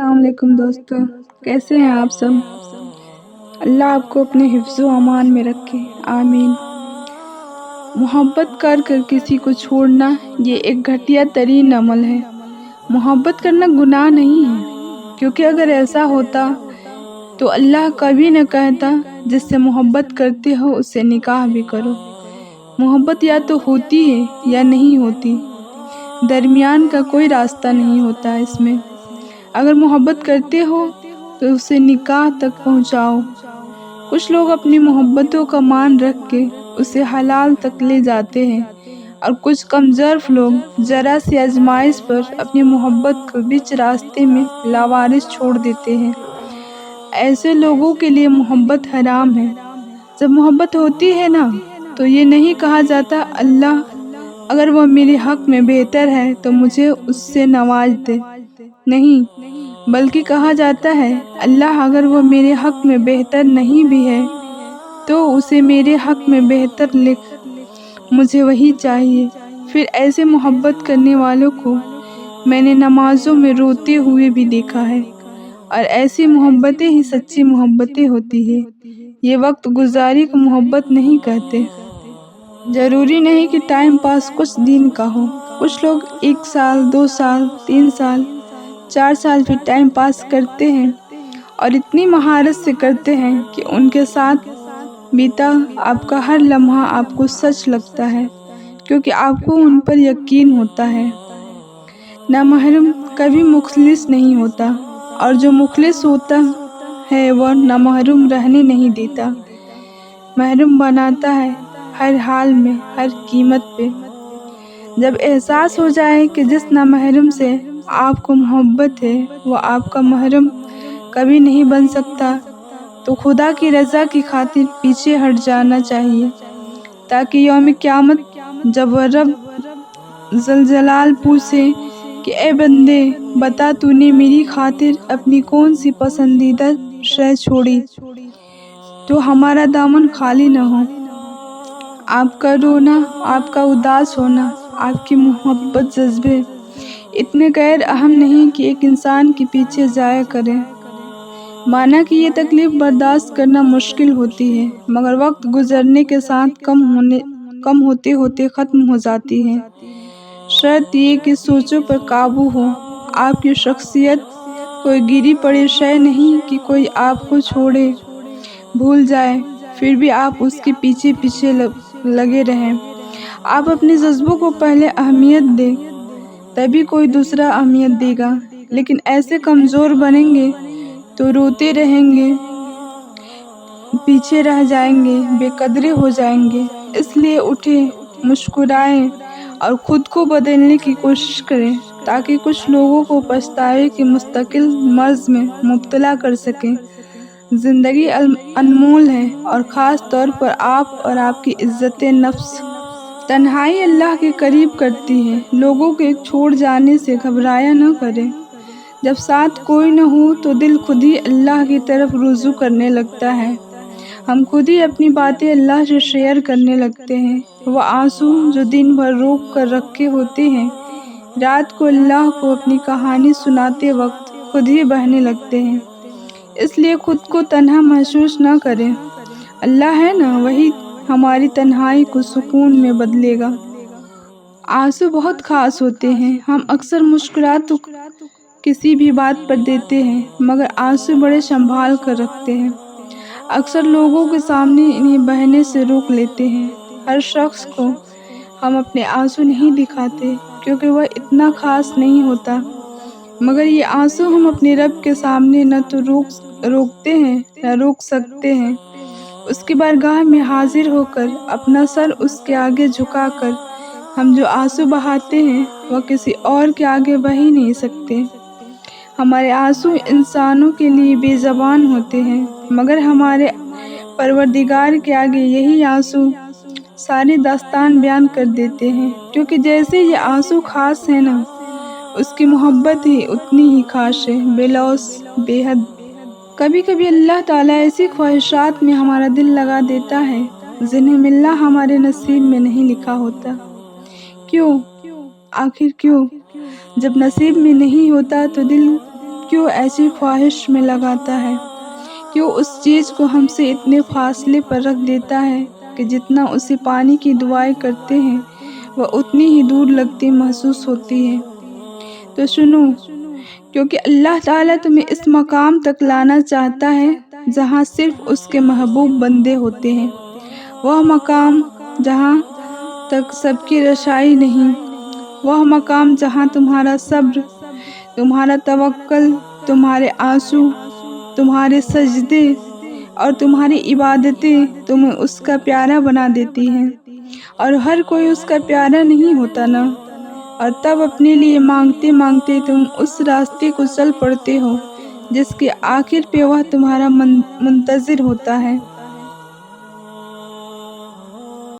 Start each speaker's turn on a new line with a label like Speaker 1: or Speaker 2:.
Speaker 1: السلام علیکم دوستو، کیسے ہیں آپ سب؟ اللہ آپ کو اپنے حفظ و امان میں رکھے، آمین۔ محبت کر کسی کو چھوڑنا یہ ایک گھٹیا ترین عمل ہے۔ محبت کرنا گناہ نہیں ہے، کیونکہ اگر ایسا ہوتا تو اللہ کبھی نہ کہتا جس سے محبت کرتے ہو اس سے نکاح بھی کرو۔ محبت یا تو ہوتی ہے یا نہیں ہوتی، درمیان کا کوئی راستہ نہیں ہوتا اس میں۔ اگر محبت کرتے ہو تو اسے نکاح تک پہنچاؤ۔ کچھ لوگ اپنی محبتوں کا مان رکھ کے اسے حلال تک لے جاتے ہیں، اور کچھ کمزور لوگ ذرا سی آزمائش پر اپنی محبت کو بیچ راستے میں لاوارث چھوڑ دیتے ہیں۔ ایسے لوگوں کے لیے محبت حرام ہے۔ جب محبت ہوتی ہے نا تو یہ نہیں کہا جاتا اللہ اگر وہ میرے حق میں بہتر ہے تو مجھے اس سے نواز دے، نہیں، بلکہ کہا جاتا ہے اللہ اگر وہ میرے حق میں بہتر نہیں بھی ہے تو اسے میرے حق میں بہتر لکھ، مجھے وہی چاہیے۔ پھر ایسے محبت کرنے والوں کو میں نے نمازوں میں روتے ہوئے بھی دیکھا ہے، اور ایسی محبتیں ہی سچی محبتیں ہوتی ہیں۔ یہ وقت گزاری کو محبت نہیں کہتے۔ ضروری نہیں کہ ٹائم پاس کچھ دن کا ہو۔ کچھ لوگ 1 سال، 2 سال، 3 سال، 4 سال بھی ٹائم پاس کرتے ہیں، اور اتنی مہارت سے کرتے ہیں کہ ان کے ساتھ بیتا آپ کا ہر لمحہ آپ کو سچ لگتا ہے، کیونکہ آپ کو ان پر یقین ہوتا ہے۔ نامحرم کبھی مخلص نہیں ہوتا، اور جو مخلص ہوتا ہے وہ نامحرم رہنے نہیں دیتا، محرم بناتا ہے ہر حال میں، ہر قیمت پہ۔ جب احساس ہو جائے کہ جس نامحرم سے آپ کو محبت ہے وہ آپ کا محرم کبھی نہیں بن سکتا، تو خدا کی رضا کی خاطر پیچھے ہٹ جانا چاہیے، تاکہ یوم قیامت جب وہ رب ذوالجلال پوچھے کہ اے بندے بتا تو نے میری خاطر اپنی کون سی پسندیدہ شے چھوڑی، تو ہمارا دامن خالی نہ ہو۔ آپ کا رونا، آپ کا اداس ہونا، آپ کی محبت جذبے اتنے غیر اہم نہیں کہ ایک انسان کے پیچھے جایا کریں۔ مانا کہ یہ تکلیف برداشت کرنا مشکل ہوتی ہے، مگر وقت گزرنے کے ساتھ کم ہوتے ہوتے ختم ہو جاتی ہے۔ شرط یہ کہ سوچوں پر قابو ہو۔ آپ کی شخصیت کوئی گری پڑی شے نہیں کہ کوئی آپ کو چھوڑے، بھول جائے، پھر بھی آپ اس کے پیچھے پیچھے لگے رہیں۔ آپ اپنے جذبوں کو پہلے اہمیت دیں، تبھی کوئی دوسرا اہمیت دے گا، لیکن ایسے کمزور بنیں گے تو روتے رہیں گے، پیچھے رہ جائیں گے، بے قدرے ہو جائیں گے۔ اس لیے اٹھیں، مسکرائیں اور خود کو بدلنے کی کوشش کریں، تاکہ کچھ لوگوں کو پچھتاوے کے مستقل مرض میں مبتلا کر سکیں۔ زندگی انمول ہے، اور خاص طور پر آپ اور آپ کی عزت نفس۔ تنہائی اللہ کے قریب کرتی ہے۔ لوگوں کے چھوڑ جانے سے گھبرایا نہ کریں۔ جب ساتھ کوئی نہ ہو تو دل خود ہی اللہ کی طرف رجوع کرنے لگتا ہے۔ ہم خود ہی اپنی باتیں اللہ سے شیئر کرنے لگتے ہیں۔ وہ آنسو جو دن بھر روک کر رکھے ہوتے ہیں، رات کو اللہ کو اپنی کہانی سناتے وقت خود ہی بہنے لگتے ہیں۔ اس لیے خود کو تنہا محسوس نہ کریں۔ اللہ ہے نا، وہی ہماری تنہائی کو سکون میں بدلے گا۔ آنسو بہت خاص ہوتے ہیں۔ ہم اکثر مسکراہٹ تو کسی بھی بات پر دیتے ہیں، مگر آنسو بڑے سنبھال کر رکھتے ہیں۔ اکثر لوگوں کے سامنے انہیں بہنے سے روک لیتے ہیں۔ ہر شخص کو ہم اپنے آنسو نہیں دکھاتے، کیونکہ وہ اتنا خاص نہیں ہوتا، مگر یہ آنسو ہم اپنے رب کے سامنے نہ تو روکتے ہیں نہ روک سکتے ہیں۔ اس کی بارگاہ میں حاضر ہو کر اپنا سر اس کے آگے جھکا کر ہم جو آنسو بہاتے ہیں وہ کسی اور کے آگے بہہ ہی نہیں سکتے۔ ہمارے آنسو انسانوں کے لیے بے زبان ہوتے ہیں، مگر ہمارے پروردگار کے آگے یہی آنسو ساری داستان بیان کر دیتے ہیں، کیونکہ جیسے یہ آنسو خاص ہے نا، اس کی محبت ہی اتنی ہی خاص ہے، بے لوث، بے حد۔ کبھی کبھی اللہ تعالیٰ ایسی خواہشات میں ہمارا دل لگا دیتا ہے جنہیں ملنا ہمارے نصیب میں نہیں لکھا ہوتا۔ کیوں؟ آخر کیوں؟ جب نصیب میں نہیں ہوتا تو دل کیوں ایسی خواہش میں لگاتا ہے؟ کیوں اس چیز کو ہم سے اتنے فاصلے پر رکھ دیتا ہے کہ جتنا اسے پانے کی دعائیں کرتے ہیں وہ اتنی ہی دور لگتی محسوس ہوتی ہے؟ تو سنو، کیونکہ اللہ تعالیٰ تمہیں اس مقام تک لانا چاہتا ہے جہاں صرف اس کے محبوب بندے ہوتے ہیں، وہ مقام جہاں تک سب کی رسائی نہیں، وہ مقام جہاں تمہارا صبر، تمہارا توکل، تمہارے آنسو، تمہارے سجدے اور تمہاری عبادتیں تمہیں اس کا پیارا بنا دیتی ہیں۔ اور ہر کوئی اس کا پیارا نہیں ہوتا نا، اور تب اپنے لیے مانگتے مانگتے تم اس راستے کو چل پڑتے ہو جس کے آخر پہ وہ تمہارا منتظر ہوتا ہے۔